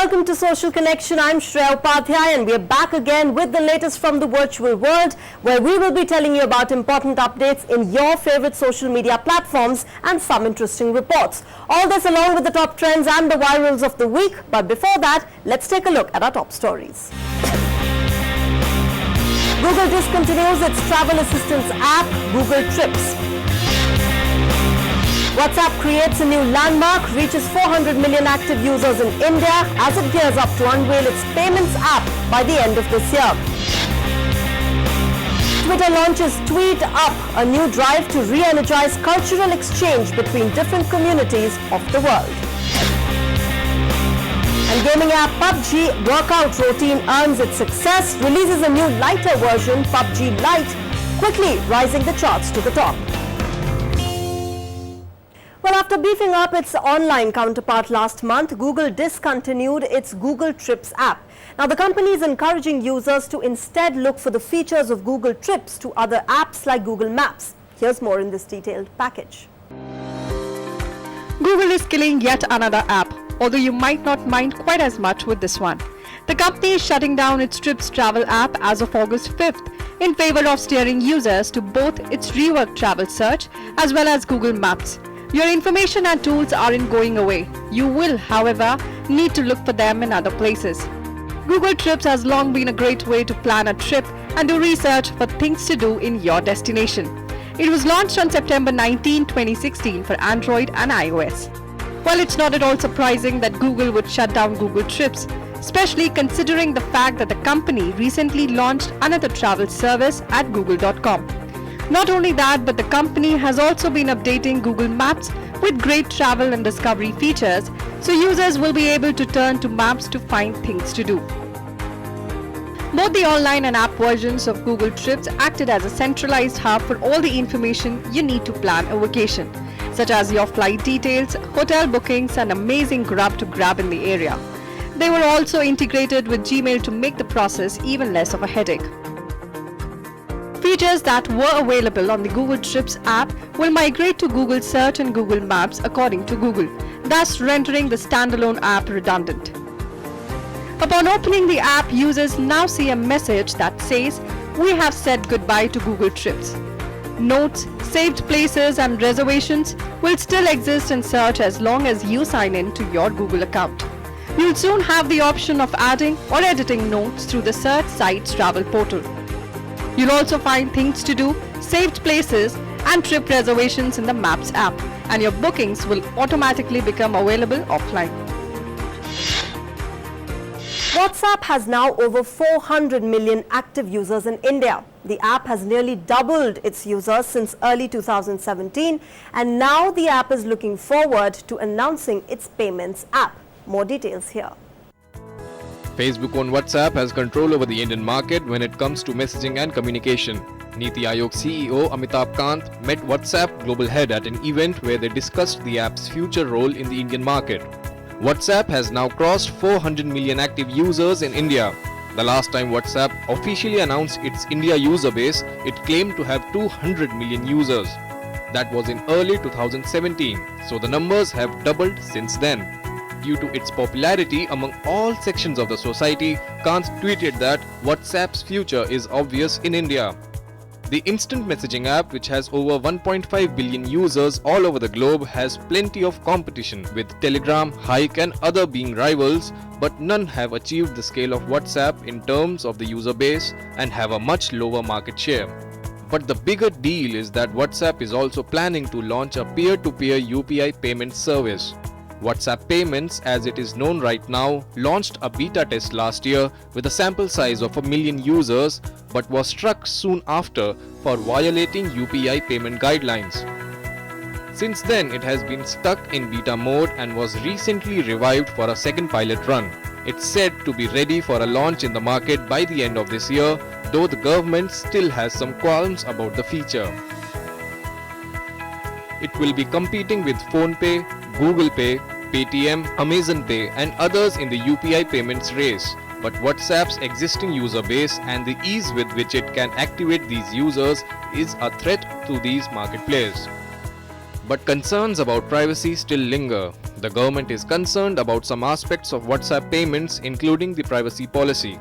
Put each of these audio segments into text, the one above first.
welcome to Social Connection. I'm Shreya Upadhyay and we are back again with the latest from the virtual world, where we will be telling you about important updates in your favorite social media platforms and some interesting reports. All this along with the top trends and the virals of the week. But before that, let's take a look at our top stories. Google discontinues its travel assistance app, Google Trips. WhatsApp creates a new landmark, reaches 400 million active users in India as it gears up to unveil its payments app by the end of this year. Twitter launches Tweet Up, a new drive to re-energize cultural exchange between different communities of the world. And gaming app PUBG workout routine earns its success, releases a new lighter version, PUBG Lite, quickly rising the charts to the top. Well, after beefing up its online counterpart last month, Google discontinued its Google Trips app. Now, the company is encouraging users to instead look for the features of Google Trips to other apps like Google Maps. Here's more in this detailed package. Google is killing yet another app, although you might not mind quite as much with this one. The company is shutting down its Trips travel app as of August 5th in favor of steering users to both its reworked travel search as well as Google Maps. Your information and tools aren't going away. You will, however, need to look for them in other places. Google Trips has long been a great way to plan a trip and do research for things to do in your destination. It was launched on September 19, 2016 for Android and iOS. While it's not at all surprising that Google would shut down Google Trips, especially considering the fact that the company recently launched another travel service at google.com. Not only that, but the company has also been updating Google Maps with great travel and discovery features, so users will be able to turn to Maps to find things to do. Both the online and app versions of Google Trips acted as a centralized hub for all the information you need to plan a vacation, such as your flight details, hotel bookings, and amazing grub to grab in the area. They were also integrated with Gmail to make the process even less of a headache. Features that were available on the Google Trips app will migrate to Google Search and Google Maps according to Google, thus rendering the standalone app redundant. Upon opening the app, users now see a message that says, "We have said goodbye to Google Trips." Notes, saved places and reservations will still exist in Search as long as you sign in to your Google account. You'll soon have the option of adding or editing notes through the Search site's travel portal. You'll also find things to do, saved places and trip reservations in the Maps app, and your bookings will automatically become available offline. WhatsApp has now over 400 million active users in India. The app has nearly doubled its users since early 2017, and now the app is looking forward to announcing its payments app. More details here. Facebook-owned WhatsApp has control over the Indian market when it comes to messaging and communication. Niti Aayog CEO Amitabh Kant met WhatsApp global head at an event where they discussed the app's future role in the Indian market. WhatsApp has now crossed 400 million active users in India. The last time WhatsApp officially announced its India user base, it claimed to have 200 million users. That was in early 2017, so the numbers have doubled since then. Due to its popularity among all sections of the society, Kant tweeted that WhatsApp's future is obvious in India. The instant messaging app, which has over 1.5 billion users all over the globe, has plenty of competition, with Telegram, Hike and other being rivals, but none have achieved the scale of WhatsApp in terms of the user base and have a much lower market share. But the bigger deal is that WhatsApp is also planning to launch a peer-to-peer UPI payment service. WhatsApp Payments, as it is known right now, launched a beta test last year with a sample size of 1 million users, but was struck soon after for violating UPI payment guidelines. Since then, it has been stuck in beta mode and was recently revived for a second pilot run. It's said to be ready for a launch in the market by the end of this year, though the government still has some qualms about the feature. It will be competing with PhonePe, Google Pay, Paytm, Amazon Pay and others in the UPI payments race. But WhatsApp's existing user base and the ease with which it can activate these users is a threat to these market players. But concerns about privacy still linger. The government is concerned about some aspects of WhatsApp payments, including the privacy policy.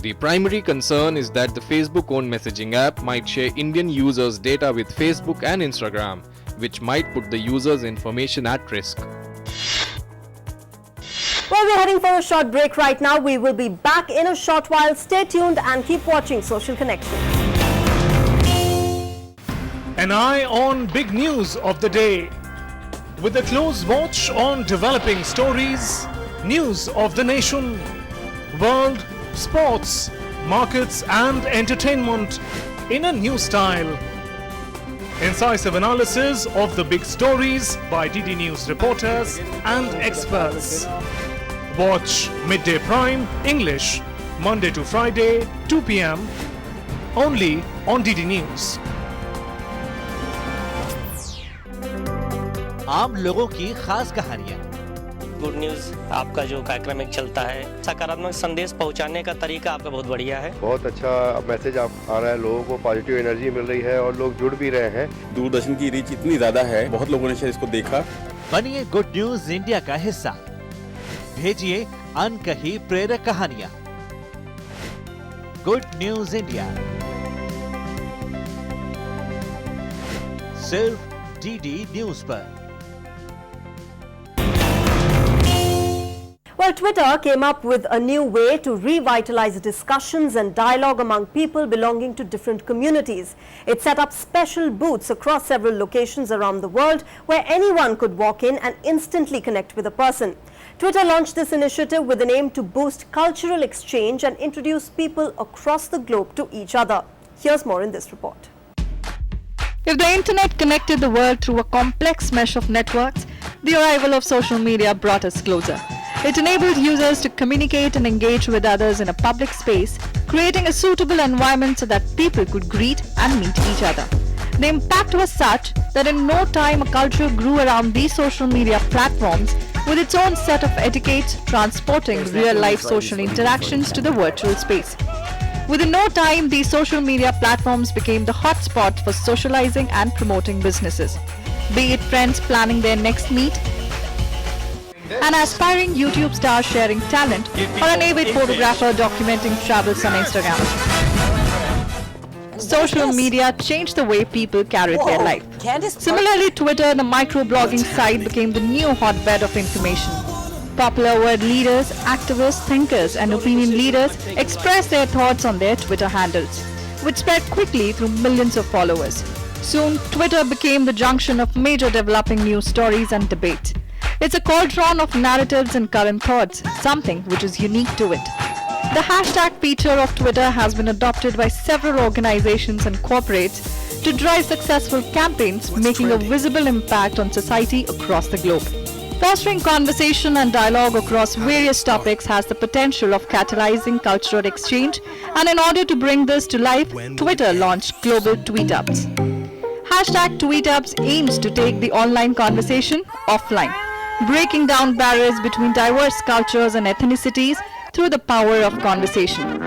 The primary concern is that the Facebook-owned messaging app might share Indian users' data with Facebook and Instagram, which might put the users' information at risk. Well, we're heading for a short break right now. We will be back in a short while. Stay tuned and keep watching Social Connection. An eye on big news of the day. With a close watch on developing stories, news of the nation, world, sports, markets and entertainment in a new style. Incisive analysis of the big stories by DD News reporters and experts. Watch Midday Prime English, Monday to Friday, 2 p.m. only on DD News. आम लोगों की खास कहानियाँ। Good news आपका जो कार्यक्रम एक चलता है, सकारात्मक संदेश पहुंचाने का तरीका आपका बहुत बढ़िया है। बहुत अच्छा मैसेज आ रहा है, लोगों को पॉजिटिव एनर्जी मिल रही है और लोग जुड़ भी रहे हैं। दूरदर्शन की रीच इतनी ज्यादा है, बहुत लोगों ने शायद इसको देखा। बनिए गुड न्यूज इंडिया का हिस्सा। भेजिए अनकही प्रेरक कहानियाँ। गुड न्यूज इंडिया सिर्फ डीडी न्यूज पर। Well, Twitter came up with a new way to revitalize discussions and dialogue among people belonging to different communities. It set up special booths across several locations around the world where anyone could walk in and instantly connect with a person. Twitter launched this initiative with an aim to boost cultural exchange and introduce people across the globe to each other. Here's more in this report. If the internet connected the world through a complex mesh of networks, the arrival of social media brought us closer. It enabled users to communicate and engage with others in a public space, creating a suitable environment so that people could greet and meet each other. The impact was such that in no time a culture grew around these social media platforms with its own set of etiquettes, transporting real-life social interactions to the virtual space. Within no time, these social media platforms became the hotspot for socializing and promoting businesses. Be it friends planning their next meet, an aspiring YouTube star sharing talent, or an avid photographer documenting travels on Instagram. Social media changed the way people carried their life. Similarly, Twitter, the microblogging site, became the new hotbed of information. Popular world leaders, activists, thinkers, and opinion leaders expressed their thoughts on their Twitter handles, which spread quickly through millions of followers. Soon, Twitter became the junction of major developing news stories and debates. It's a cauldron of narratives and current thoughts, something which is unique to it. The hashtag feature of Twitter has been adopted by several organizations and corporates to drive successful campaigns, making a visible impact on society across the globe. Fostering conversation and dialogue across various topics has the potential of catalyzing cultural exchange, and in order to bring this to life, Twitter launched Global Tweetups. Hashtag Tweetups aims to take the online conversation offline, breaking down barriers between diverse cultures and ethnicities through the power of conversation.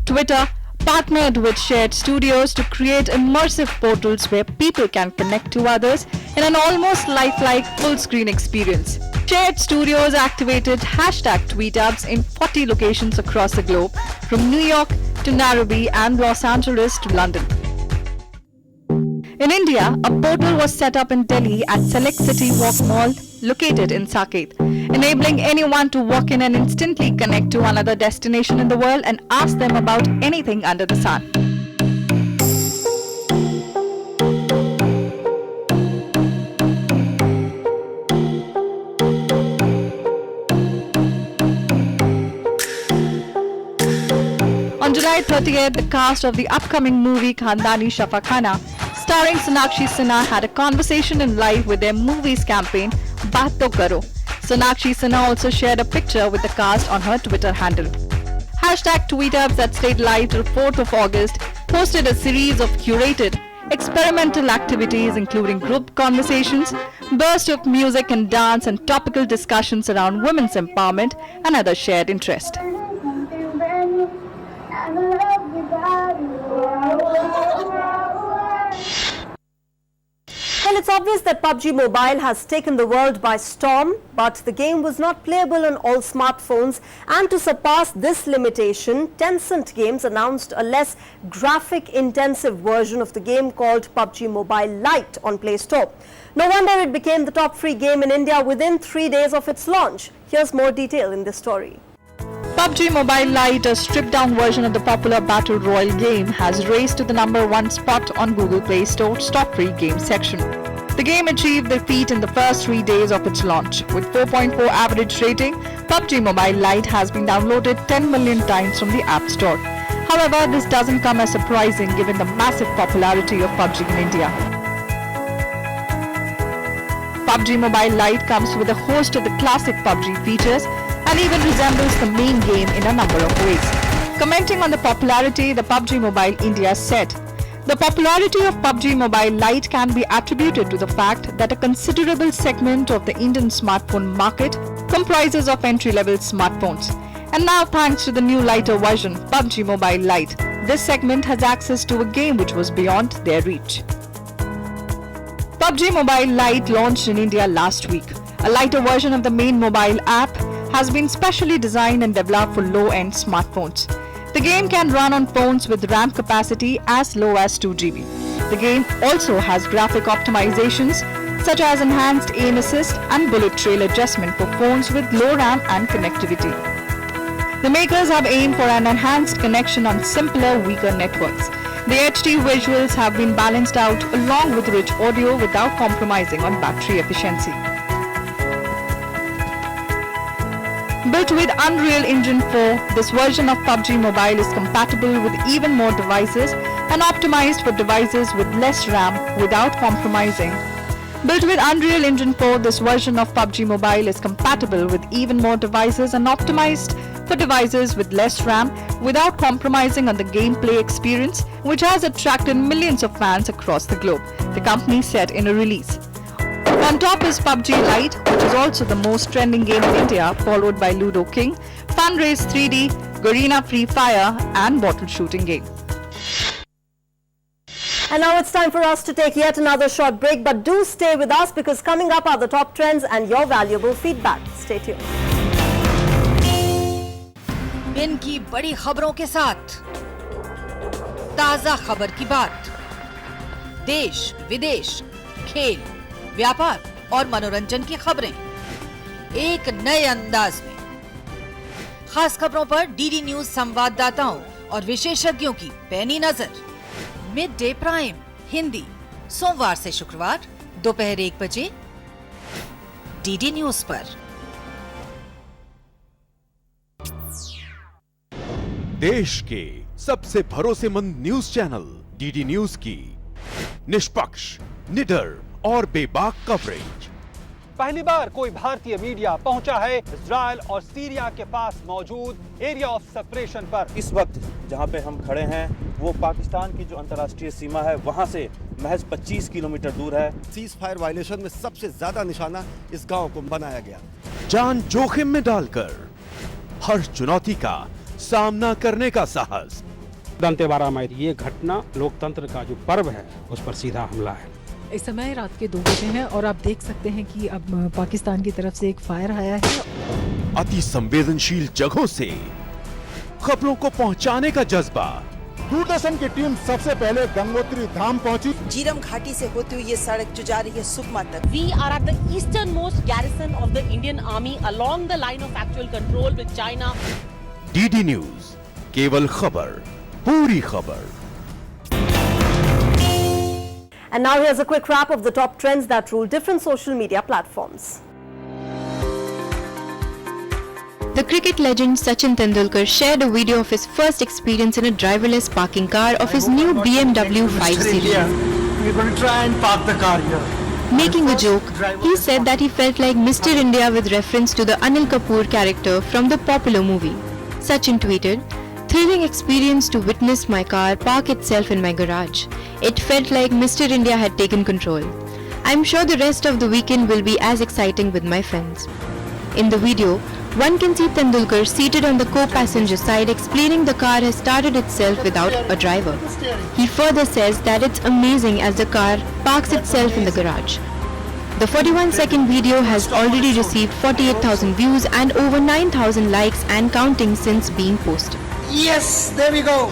Twitter partnered with Shared Studios to create immersive portals where people can connect to others in an almost lifelike full-screen experience. Shared Studios activated hashtag Tweetups in 40 locations across the globe, from New York to Nairobi and Los Angeles to London. In India, a portal was set up in Delhi at Select City Walk Mall, located in Saket, enabling anyone to walk in and instantly connect to another destination in the world and ask them about anything under the sun. On July 30th, the cast of the upcoming movie Khandani Shafaqana, starring Sonakshi Sinha, had a conversation in live with their movies campaign, Baat To Karo. Sonakshi Sinha also shared a picture with the cast on her Twitter handle. Hashtag Tweetups that stayed live till 4th of August posted a series of curated experimental activities including group conversations, bursts of music and dance, and topical discussions around women's empowerment and other shared interests. Well, it's obvious that PUBG Mobile has taken the world by storm, but the game was not playable on all smartphones. And to surpass this limitation, Tencent Games announced a less graphic-intensive version of the game called PUBG Mobile Lite on Play Store. No wonder it became the top free game in India within 3 days of its launch. Here's more detail in this story. PUBG Mobile Lite, a stripped-down version of the popular Battle Royale game, has raced to the #1 spot on Google Play Store's top free game section. The game achieved the feat in the first 3 days of its launch. With 4.4 average rating, PUBG Mobile Lite has been downloaded 10 million times from the App Store. However, this doesn't come as surprising given the massive popularity of PUBG in India. PUBG Mobile Lite comes with a host of the classic PUBG features and even resembles the main game in a number of ways. Commenting on the popularity, the PUBG Mobile India said, "The popularity of PUBG Mobile Lite can be attributed to the fact that a considerable segment of the Indian smartphone market comprises of entry-level smartphones. And now, thanks to the new lighter version, PUBG Mobile Lite, this segment has access to a game which was beyond their reach." PUBG Mobile Lite launched in India last week. A lighter version of the main mobile app has been specially designed and developed for low-end smartphones. The game can run on phones with RAM capacity as low as 2 GB. The game also has graphic optimizations such as enhanced aim assist and bullet trail adjustment for phones with low RAM and connectivity. The makers have aimed for an enhanced connection on simpler, weaker networks. The HD visuals have been balanced out along with rich audio without compromising on battery efficiency. Built with Unreal Engine 4, this version of PUBG Mobile is compatible with even more devices and optimized for devices with less RAM without compromising. Built with Unreal Engine 4, this version of PUBG Mobile is compatible with even more devices and optimized for devices with less RAM without compromising on the gameplay experience, which has attracted millions of fans across the globe, the company said in a release. On top is PUBG Lite, which is also the most trending game in India, followed by Ludo King, Funrace 3D, Garena Free Fire, and Bottle Shooting Game. And now it's time for us to take yet another short break, but do stay with us because coming up are the top trends and your valuable feedback. Stay tuned. दिन की बड़ी खबरों के साथ ताजा खबर की बात, देश विदेश, खेल, व्यापार और मनोरंजन की खबरें एक नए अंदाज में। खास खबरों पर डीडी न्यूज संवाददाताओं और विशेषज्ञों की पैनी नजर। मिड डे प्राइम हिंदी, सोमवार से शुक्रवार दोपहर 1 बजे डीडी न्यूज पर। देश के सबसे भरोसेमंद न्यूज चैनल डीडी न्यूज की निष्पक्ष, निडर और बेबाक कवरेज। पहली बार कोई भारतीय मीडिया पहुंचा है इजराइल और सीरिया के पास मौजूद एरिया ऑफ सेपरेशन पर। इस वक्त जहां पे हम खड़े हैं वो पाकिस्तान की जो अंतर्राष्ट्रीय सीमा है वहां से महज 25 किलोमीटर दूर है। सीज फायर वायलेशन में सबसे ज्यादा निशाना इस गांव को बनाया गया। जान जोखिम में डालकर हर चुनौती का सामना करने का साहस। दंतेवाड़ा में ये घटना लोकतंत्र का जो पर्व है उस पर सीधा हमला है। इस समय रात के 2 बजे हैं और आप देख सकते हैं कि अब पाकिस्तान की तरफ से एक फायर आया है। अति संवेदनशील जगहों से खबरों को पहुंचाने का जज्बा। दूरदर्शन की टीम सबसे पहले गंगोत्री धाम पहुंची। जीरम घाटी से होती हुई ये सड़क जो जा रही है सुकमा तक। We are at the easternmost garrison of the Indian Army along the line of actual control with China. DD news, केवल खबर, पूरी खबर। And now here's a quick wrap of the top trends that rule different social media platforms. The cricket legend Sachin Tendulkar shared a video of his first experience in a driverless parking car of his new BMW 5 Series. We're going to try and park the car here. Making a joke, he said that he felt like Mr. India with reference to the Anil Kapoor character from the popular movie. Sachin tweeted, thrilling experience to witness my car park itself in my garage. It felt like Mr. India had taken control. I'm sure the rest of the weekend will be as exciting with my friends. In the video, one can see Tendulkar seated on the co-passenger side explaining the car has started itself without a driver. He further says that it's amazing as the car parks itself in the garage. The 41-second video has already received 48,000 views and over 9,000 likes and counting since being posted. Yes, there we go.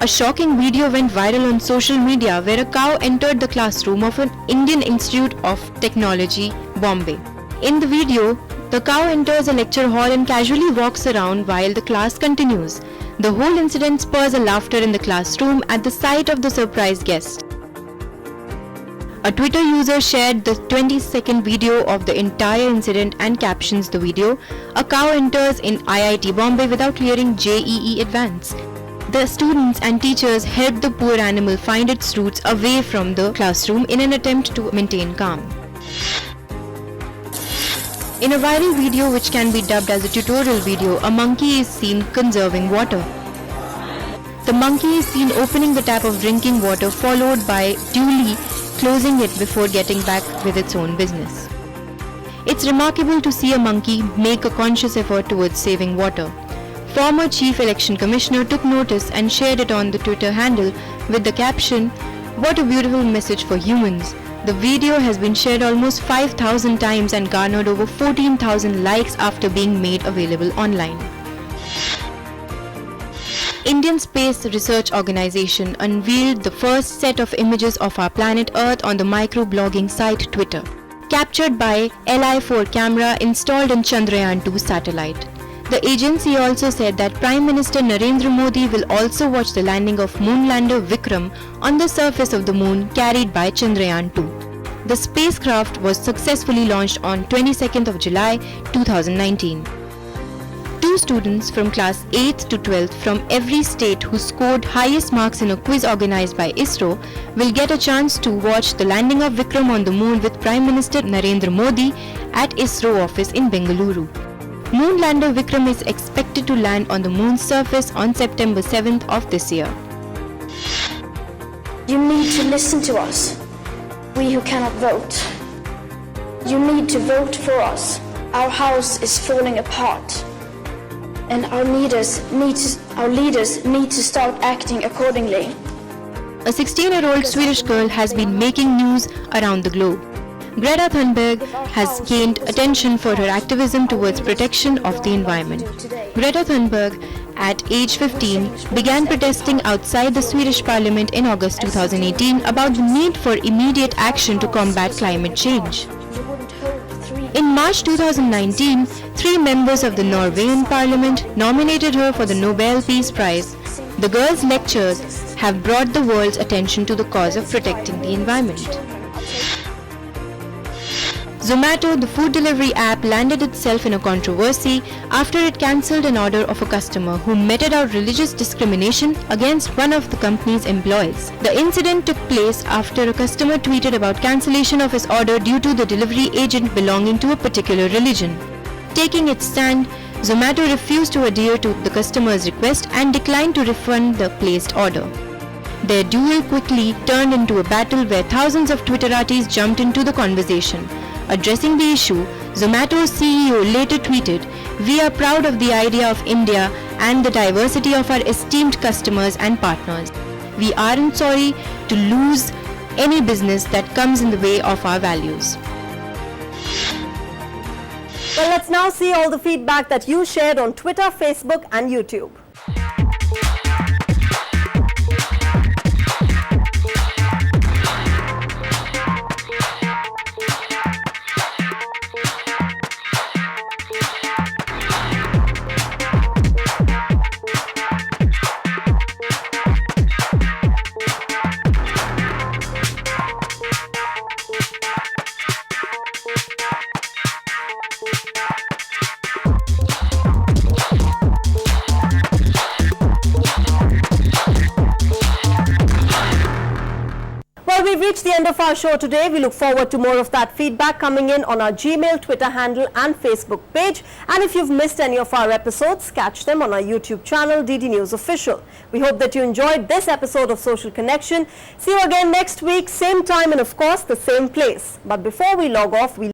A shocking video went viral on social media where a cow entered the classroom of an Indian Institute of Technology, Bombay. In the video, the cow enters a lecture hall and casually walks around while the class continues. The whole incident spurs a laughter in the classroom at the sight of the surprise guest. A Twitter user shared the 20-second video of the entire incident and captions the video, "A cow enters in IIT Bombay without clearing JEE Advance." The students and teachers helped the poor animal find its roots away from the classroom in an attempt to maintain calm. In a viral video which can be dubbed as a tutorial video, a monkey is seen conserving water. The monkey is seen opening the tap of drinking water, followed by duly closing it before getting back with its own business. It's remarkable to see a monkey make a conscious effort towards saving water. Former Chief Election Commissioner took notice and shared it on the Twitter handle with the caption, "What a beautiful message for humans." The video has been shared almost 5,000 times and garnered over 14,000 likes after being made available online. Indian Space Research Organization unveiled the first set of images of our planet Earth on the microblogging site Twitter, captured by Li-4 camera installed in Chandrayaan-2 satellite. The agency also said that Prime Minister Narendra Modi will also watch the landing of moonlander Vikram on the surface of the moon carried by Chandrayaan-2. The spacecraft was successfully launched on 22nd of July 2019. Two students from class 8th to 12th from every state who scored highest marks in a quiz organized by ISRO will get a chance to watch the landing of Vikram on the moon with Prime Minister Narendra Modi at ISRO office in Bengaluru. Moonlander Vikram is expected to land on the moon's surface on September 7th of this year. You need to listen to us, we who cannot vote. You need to vote for us. Our house is falling apart. And our leaders need to start acting accordingly. A 16-year-old Swedish girl has been making news around the globe. Greta Thunberg has gained attention for her activism towards protection of the environment. Greta Thunberg, at age 15, began protesting outside the Swedish parliament in August 2018 about the need for immediate action to combat climate change. In March 2019, 3 members of the Norwegian Parliament nominated her for the Nobel Peace Prize. The girl's lectures have brought the world's attention to the cause of protecting the environment. Zomato, the food delivery app, landed itself in a controversy after it cancelled an order of a customer who meted out religious discrimination against one of the company's employees. The incident took place after a customer tweeted about cancellation of his order due to the delivery agent belonging to a particular religion. Taking its stand, Zomato refused to adhere to the customer's request and declined to refund the placed order. Their duel quickly turned into a battle where thousands of Twitteratis jumped into the conversation. Addressing the issue, Zomato's CEO later tweeted, "We are proud of the idea of India and the diversity of our esteemed customers and partners. We aren't sorry to lose any business that comes in the way of our values." Well, let's now see all the feedback that you shared on Twitter, Facebook and YouTube. we've reached the end of our show today. We look forward to more of that feedback coming in on our Gmail, Twitter handle and Facebook page. And if you've missed any of our episodes, catch them on our YouTube channel, DD News Official. We hope that you enjoyed this episode of Social Connection. See you again next week, same time and of course the same place. But before we log off, we